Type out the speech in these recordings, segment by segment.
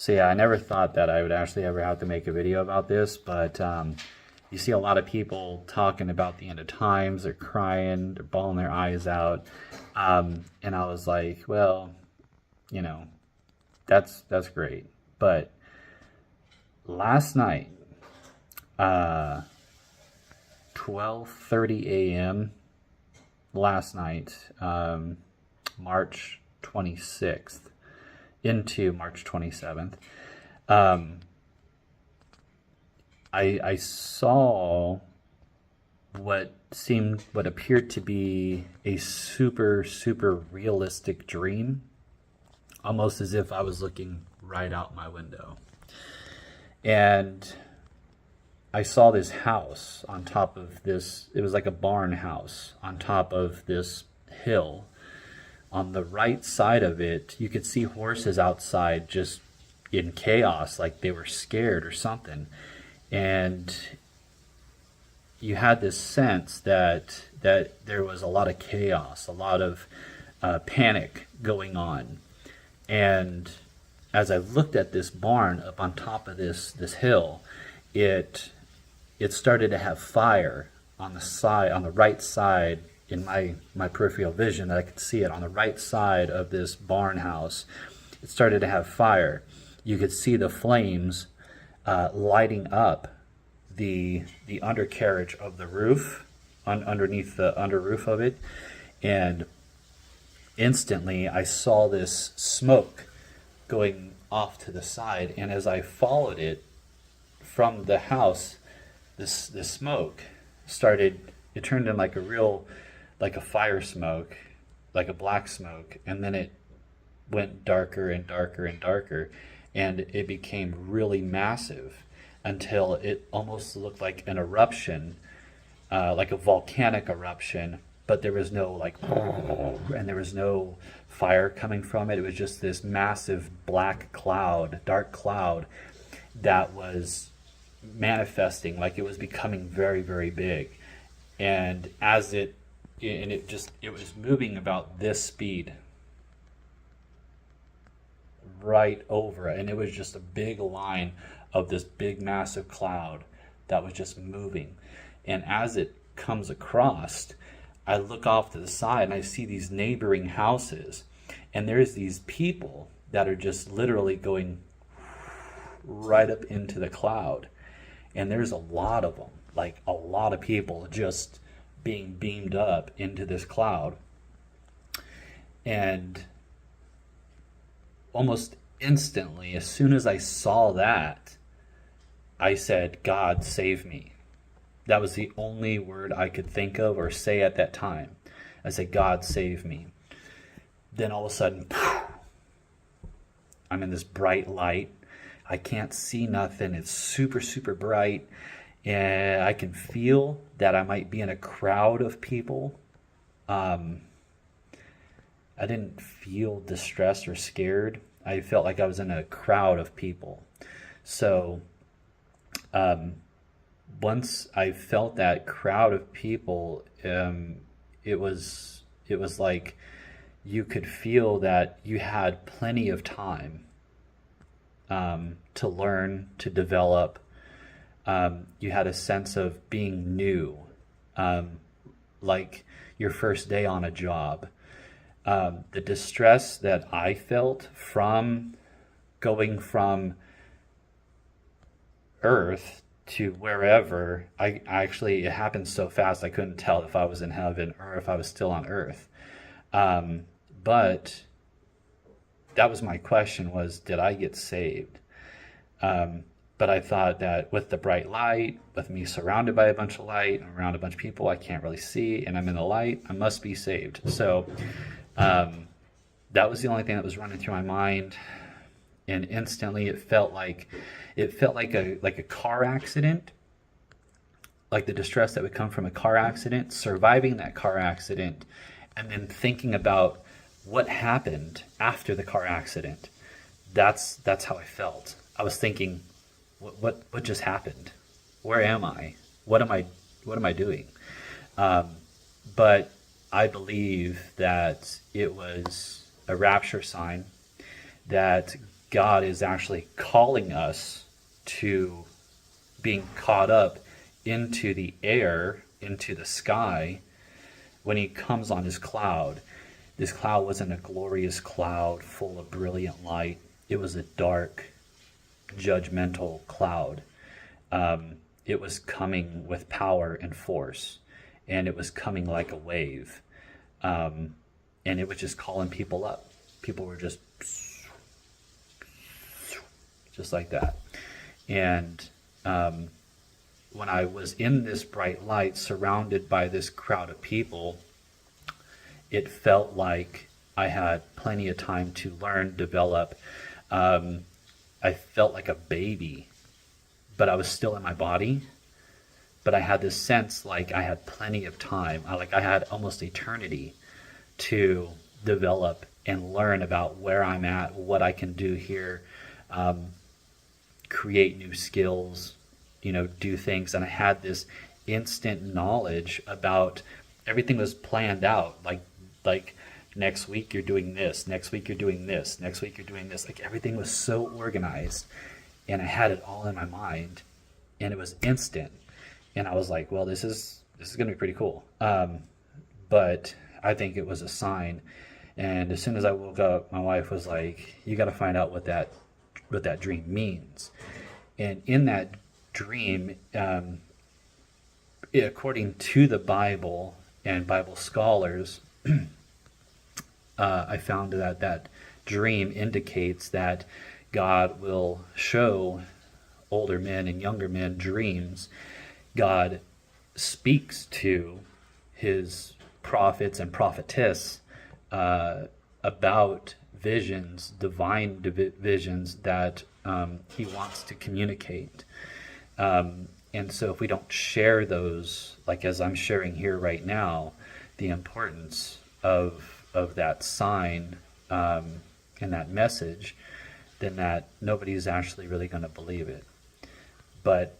So yeah, I never thought that I would actually ever have to make a video about this, but you see a lot of people talking about the end of times. They're crying, they're bawling their eyes out, and I was like, well, you know, that's great. But last night, 12:30 a.m. last night, March 26th into March 27th. I saw what appeared to be a super realistic dream, almost as if I was looking right out my window. And I saw this house on top of this, it was like a barn house on top of this hill. On the right side of it, you could see horses outside just in chaos, like they were scared or something. And you had this sense that there was a lot of chaos, a lot of panic going on. And as I looked at this barn up on top of this hill, it started to have fire on the side, on the right side, in my peripheral vision, that I could see it on the right side of this barn house. It started to have fire. You could see the flames lighting up the undercarriage of the roof, underneath the under roof of it, and instantly I saw this smoke going off to the side, and as I followed it from the house, this smoke started, it turned in like a fire smoke, like a black smoke, and then it went darker and darker and darker, and it became really massive until it almost looked like an eruption, like a volcanic eruption, but there was no like, and there was no fire coming from it. It was just this massive black cloud, dark cloud, that was manifesting, like it was becoming very big. And as it was moving about this speed right over, and it was just a big line of this big massive cloud that was just moving. And as it comes across, I look off to the side and I see these neighboring houses, and there's these people that are just literally going right up into the cloud. And there's a lot of them, like a lot of people just being beamed up into this cloud. And almost instantly, as soon as I saw that, I said, God, save me. That was the only word I could think of or say at that time. I said, God, save me. Then all of a sudden, I'm in this bright light. I can't see nothing. It's super bright. And I can feel that I might be in a crowd of people. I didn't feel distressed or scared. I felt like I was in a crowd of people. So once I felt that crowd of people, it was like you could feel that you had plenty of time to learn, to develop. You had a sense of being new, like your first day on a job. The distress that I felt from going from Earth to wherever, I actually, it happened so fast I couldn't tell if I was in heaven or if I was still on Earth. But that was my question, was, did I get saved? But I thought that with the bright light, with me surrounded by a bunch of light, around a bunch of people I can't really see, and I'm in the light, I must be saved. So that was the only thing that was running through my mind. And instantly it felt like a car accident, like the distress that would come from a car accident, surviving that car accident, and then thinking about what happened after the car accident. That's how I felt. I was thinking, what just happened? Where am I? What am I doing? But I believe that it was a rapture sign, that God is actually calling us to being caught up into the air, into the sky, when he comes on his cloud. This cloud wasn't a glorious cloud full of brilliant light. It was a dark, judgmental cloud. It was coming with power and force, and it was coming like a wave. And it was just calling people up. People were just like that. And when I was in this bright light, surrounded by this crowd of people, it felt like I had plenty of time to learn, develop. I felt like a baby, but I was still in my body. But I had this sense like I had plenty of time. I had almost eternity to develop and learn about where I'm at, what I can do here, create new skills, do things. And I had this instant knowledge about everything was planned out. Like next week you're doing this, next week you're doing this, next week you're doing this. Like everything was so organized, and I had it all in my mind, and it was instant. And I was like, well, this is going to be pretty cool. But I think it was a sign. And as soon as I woke up, my wife was like, you got to find out what that dream means. And in that dream, according to the Bible and Bible scholars, I found that dream indicates that God will show older men and younger men dreams. God speaks to his prophets and prophetess about visions, divine visions that he wants to communicate. And so if we don't share those, like as I'm sharing here right now, the importance of that sign and that message, then that nobody's actually really going to believe it.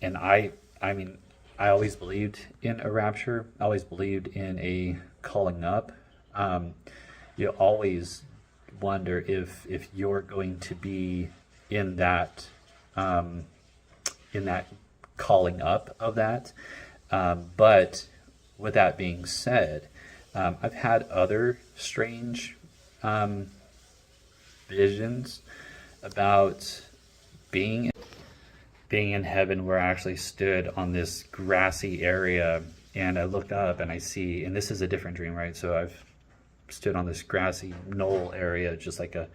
And I mean, I always believed in a rapture. I always believed in a calling up. You always wonder if you're going to be in that calling up of that. But with that being said, I've had other strange visions about being in heaven, where I actually stood on this grassy area, and I looked up and I see, and this is a different dream, right? So I've stood on this grassy knoll area, just like a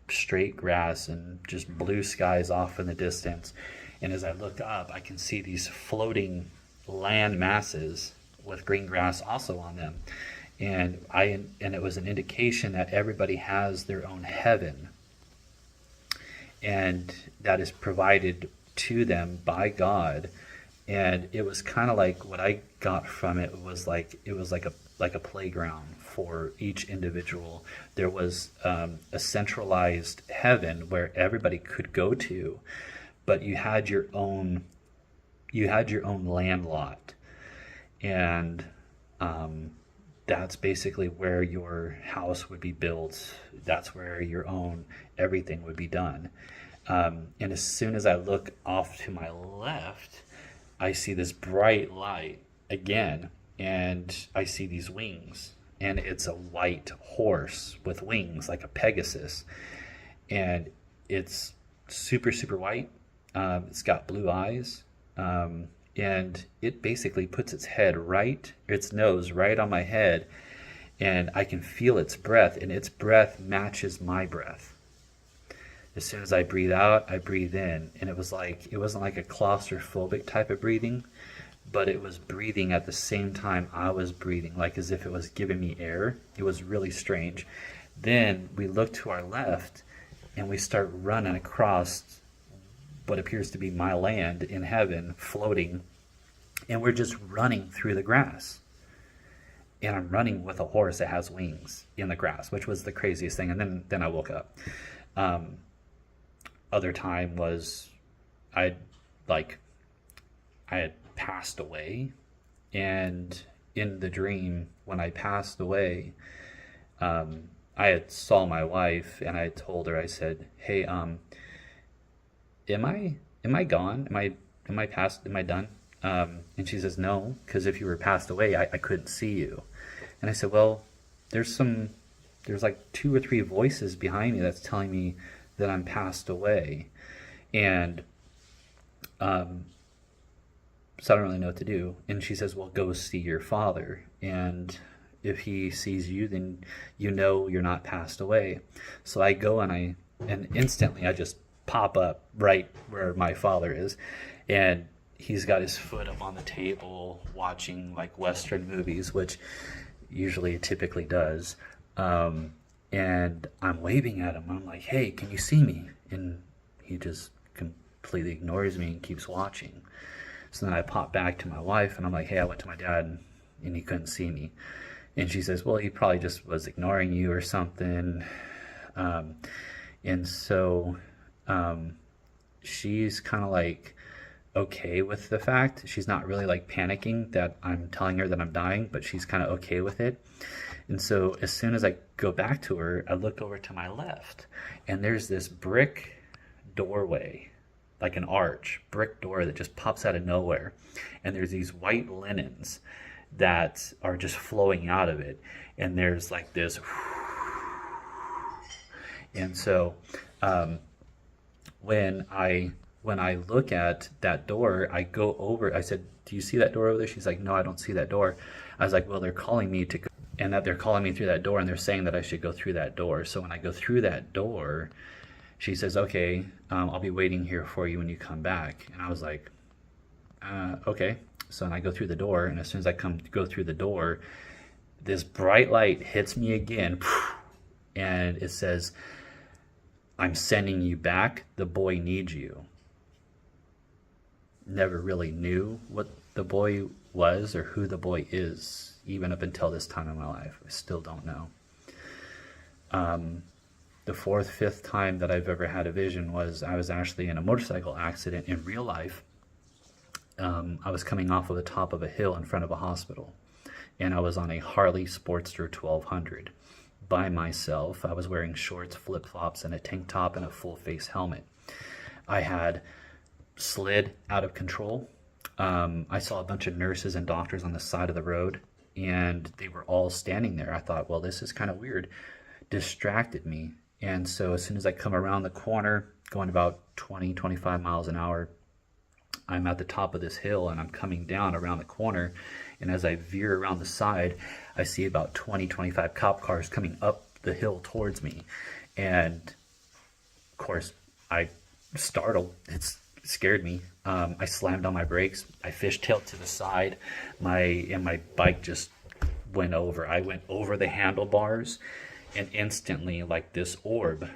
straight grass, and just blue skies off in the distance. And as I look up, I can see these floating land masses with green grass also on them. And it was an indication that everybody has their own heaven, and that is provided to them by God. And it was kind of like, what I got from it was like a playground for each individual. There was a centralized heaven where everybody could go to, but you had your own land lot, and that's basically where your house would be built. That's where your own everything would be done. And as soon as I look off to my left, I see this bright light again, and I see these wings, and it's a white horse with wings like a Pegasus, and it's super, super white. It's got blue eyes, and it basically puts its nose right on my head, and I can feel its breath, and its breath matches my breath. As soon as I breathe out, I breathe in. And it wasn't like a claustrophobic type of breathing, but it was breathing at the same time I was breathing, like as if it was giving me air. It was really strange. Then we look to our left, and we start running across what appears to be my land in heaven, floating. And we're just running through the grass. And I'm running with a horse that has wings in the grass, which was the craziest thing. And then I woke up. Other time was I had passed away, and in the dream when I passed away, I had saw my wife and I told her, I said, hey, am I am I gone? Am I past? Am I done? And she says, no, because if you were passed away, I couldn't see you. And I said, well, there's some, there's like two or three voices behind me that's telling me that I'm passed away. And so I don't really know what to do. And she says, well, go see your father. And if he sees you, then you know you're not passed away. So I go and instantly I just pop up right where my father is. And he's got his foot up on the table watching like Western movies, which usually typically does. And I'm waving at him. I'm like, hey, can you see me? And he just completely ignores me and keeps watching. So then I pop back to my wife and I'm like, hey, I went to my dad and he couldn't see me. And she says, well, he probably just was ignoring you or something. And so she's kind of like okay with the fact. She's not really like panicking that I'm telling her that I'm dying, but she's kind of okay with it. And so as soon as I go back to her, I look over to my left and there's this brick doorway, like an arch, brick door that just pops out of nowhere. And there's these white linens that are just flowing out of it. And there's like this. And so when I look at that door, I go over, I said, do you see that door over there? She's like, no, I don't see that door. I was like, well, they're calling me to go, and that they're calling me through that door and they're saying that I should go through that door. So when I go through that door, she says, okay, I'll be waiting here for you when you come back. And I was like, okay. So then I go through the door, and as soon as I go through the door, this bright light hits me again, and it says, I'm sending you back. The boy needs you. Never really knew what the boy was or who the boy is, even up until this time in my life. I still don't know. The fourth, fifth time that I've ever had a vision was I was actually in a motorcycle accident in real life. I was coming off of the top of a hill in front of a hospital, and I was on a Harley Sportster 1200 by myself. I was wearing shorts, flip-flops, and a tank top and a full-face helmet. I had slid out of control. I saw a bunch of nurses and doctors on the side of the road, and they were all standing there. I thought, well, this is kind of weird. Distracted me. And so as soon as I come around the corner, going about 20, 25 miles an hour, I'm at the top of this hill and I'm coming down around the corner. And as I veer around the side, I see about 20, 25 cop cars coming up the hill towards me. And of course, I startled. It scared me. I slammed on my brakes. I fishtailed to the side. My bike just went over. I went over the handlebars, and instantly, like this orb,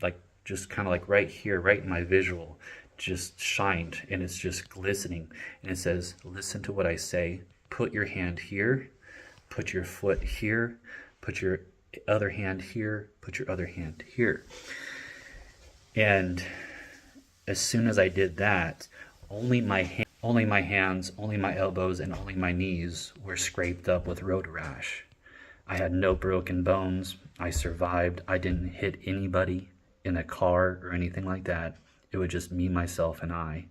like just kind of like right here, right in my visual, just shined, and it's just glistening. And it says, listen to what I say. Put your hand here. Put your foot here. Put your other hand here. Put your other hand here. And as soon as I did that, only my hands, only my elbows, and only my knees were scraped up with road rash. I had no broken bones. I survived. I didn't hit anybody in a car or anything like that. It was just me, myself, and I,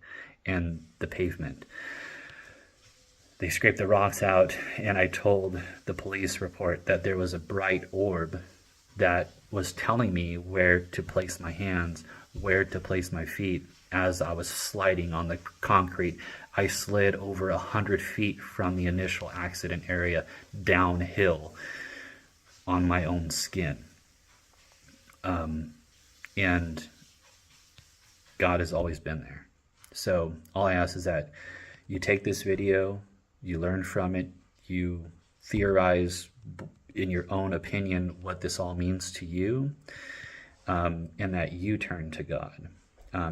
and the pavement. They scraped the rocks out, and I told the police report that there was a bright orb that was telling me where to place my hands, where to place my feet. As I was sliding on the concrete, I slid over 100 feet from the initial accident area downhill on my own skin. And God has always been there. So all I ask is that you take this video, you learn from it, you theorize in your own opinion what this all means to you, and that you turn to God.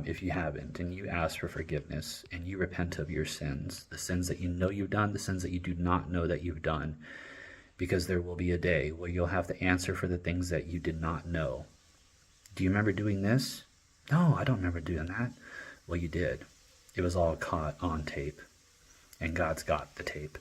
If you haven't, and you ask for forgiveness, and you repent of your sins, the sins that you know you've done, the sins that you do not know that you've done, because there will be a day where you'll have to answer for the things that you did not know. Do you remember doing this? No, I don't remember doing that. Well, you did. It was all caught on tape, and God's got the tape.